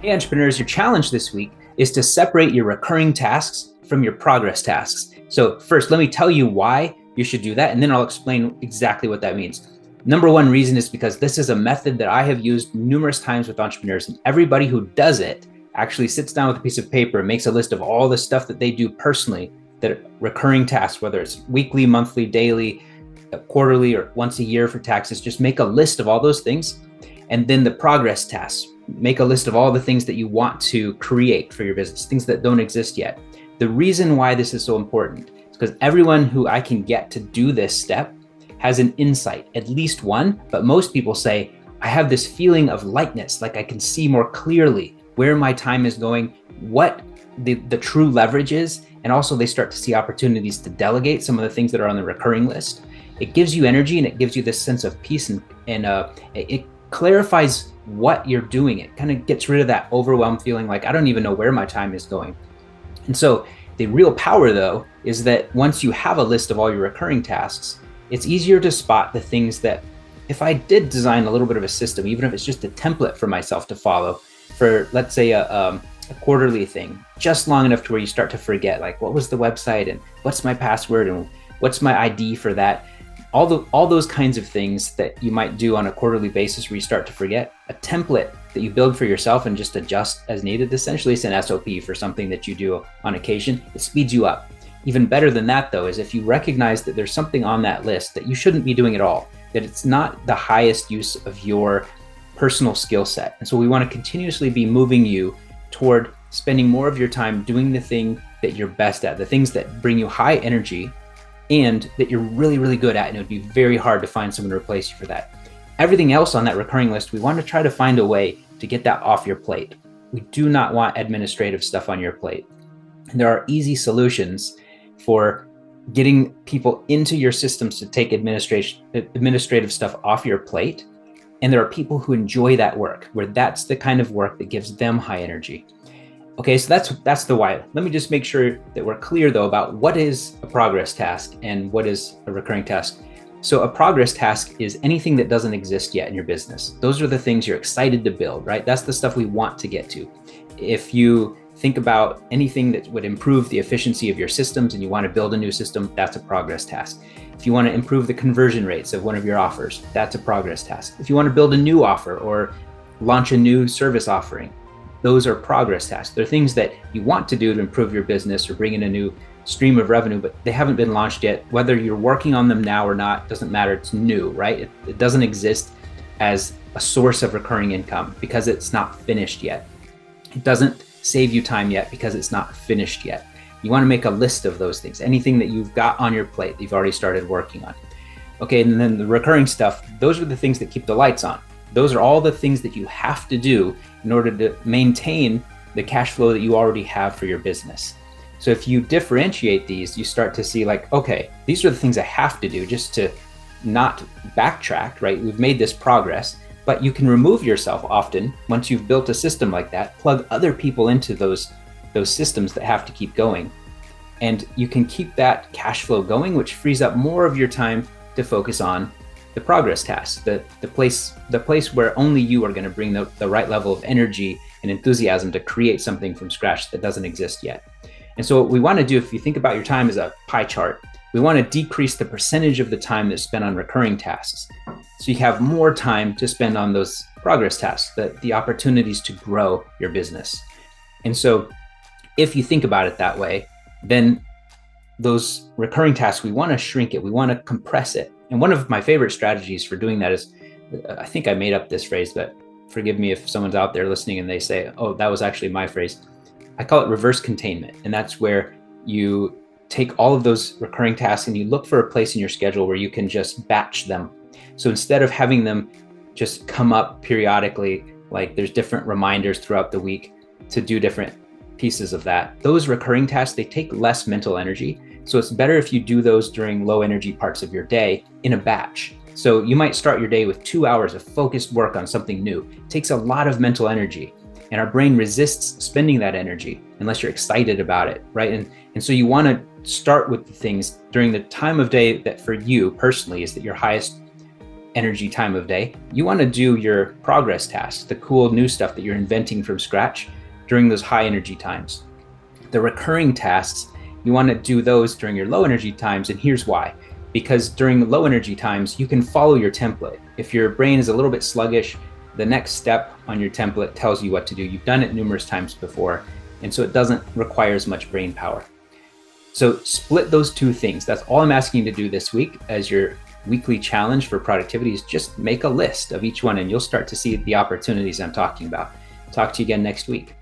Hey, entrepreneurs, your challenge this week is to separate your recurring tasks from your progress tasks. So, first, let me tell you why you should do that, and then I'll explain exactly what that means. Number one reason is because this is a method that I have used numerous times with entrepreneurs, and everybody who does it actually sits down with a piece of paper and makes a list of all the stuff that they do personally, that are recurring tasks, whether it's weekly, monthly, daily, quarterly, or once a year for taxes. Just make a list of all those things. And then the progress tasks, make a list of all the things that you want to create for your business, things that don't exist yet. The reason why this is so important is because everyone who I can get to do this step has an insight, at least one, but most people say, I have this feeling of lightness, like I can see more clearly where my time is going, what the true leverage is, and also they start to see opportunities to delegate some of the things that are on the recurring list. It gives you energy and it gives you this sense of peace, and it clarifies what you're doing. It kind of gets rid of that overwhelmed feeling like I don't even know where my time is going. And so the real power, though, is that once you have a list of all your recurring tasks, it's easier to spot the things that, if I did design a little bit of a system, even if it's just a template for myself to follow for, let's say, a quarterly thing, just long enough to where you start to forget, like, what was the website and what's my password and what's my ID for that? All those kinds of things that you might do on a quarterly basis where you start to forget, a template that you build for yourself and just adjust as needed. Essentially, it's an SOP for something that you do on occasion. It speeds you up. Even better than that, though, is if you recognize that there's something on that list that you shouldn't be doing at all, that it's not the highest use of your personal skill set. And so we want to continuously be moving you toward spending more of your time doing the thing that you're best at, the things that bring you high energy and that you're really, really good at, and it would be very hard to find someone to replace you for that. Everything else on that recurring list, we want to try to find a way to get that off your plate. We do not want administrative stuff on your plate. And there are easy solutions for getting people into your systems to take administrative stuff off your plate. And there are people who enjoy that work, where that's the kind of work that gives them high energy. Okay, so that's the why. Let me just make sure that we're clear, though, about what is a progress task and what is a recurring task. So a progress task is anything that doesn't exist yet in your business. Those are the things you're excited to build, right? That's the stuff we want to get to. If you think about anything that would improve the efficiency of your systems and you want to build a new system, that's a progress task. If you want to improve the conversion rates of one of your offers, that's a progress task. If you want to build a new offer or launch a new service offering, those are progress tasks. They're things that you want to do to improve your business or bring in a new stream of revenue, but they haven't been launched yet. Whether you're working on them now or not, doesn't matter. It's new, right? It doesn't exist as a source of recurring income because it's not finished yet. It doesn't save you time yet because it's not finished yet. You want to make a list of those things, anything that you've got on your plate that you've already started working on. Okay, and then the recurring stuff, those are the things that keep the lights on. Those are all the things that you have to do in order to maintain the cash flow that you already have for your business. So if you differentiate these, you start to see like, okay, these are the things I have to do just to not backtrack, right? We've made this progress, but you can remove yourself often once you've built a system like that, plug other people into those systems that have to keep going. And you can keep that cash flow going, which frees up more of your time to focus on the progress tasks, the place where only you are going to bring the right level of energy and enthusiasm to create something from scratch that doesn't exist yet. And so what we want to do, if you think about your time as a pie chart, we want to decrease the percentage of the time that's spent on recurring tasks. So you have more time to spend on those progress tasks, the opportunities to grow your business. And so if you think about it that way, then those recurring tasks, we want to shrink it. We want to compress it. And one of my favorite strategies for doing that is, I think I made up this phrase, but forgive me if someone's out there listening and they say, oh, that was actually my phrase. I call it reverse containment. And that's where you take all of those recurring tasks and you look for a place in your schedule where you can just batch them. So instead of having them just come up periodically, like there's different reminders throughout the week to do different pieces of that, those recurring tasks, they take less mental energy. So it's better if you do those during low energy parts of your day in a batch. So you might start your day with 2 hours of focused work on something new. It takes a lot of mental energy, and our brain resists spending that energy unless you're excited about it, right? And so you want to start with the things during the time of day that for you personally is that your highest energy time of day, you want to do your progress tasks, the cool new stuff that you're inventing from scratch during those high energy times. The recurring tasks, you want to do those during your low energy times. And here's why. Because during low energy times, you can follow your template. If your brain is a little bit sluggish, the next step on your template tells you what to do. You've done it numerous times before, and so it doesn't require as much brain power. So split those two things. That's all I'm asking you to do this week as your weekly challenge for productivity, is just make a list of each one, and you'll start to see the opportunities I'm talking about. Talk to you again next week.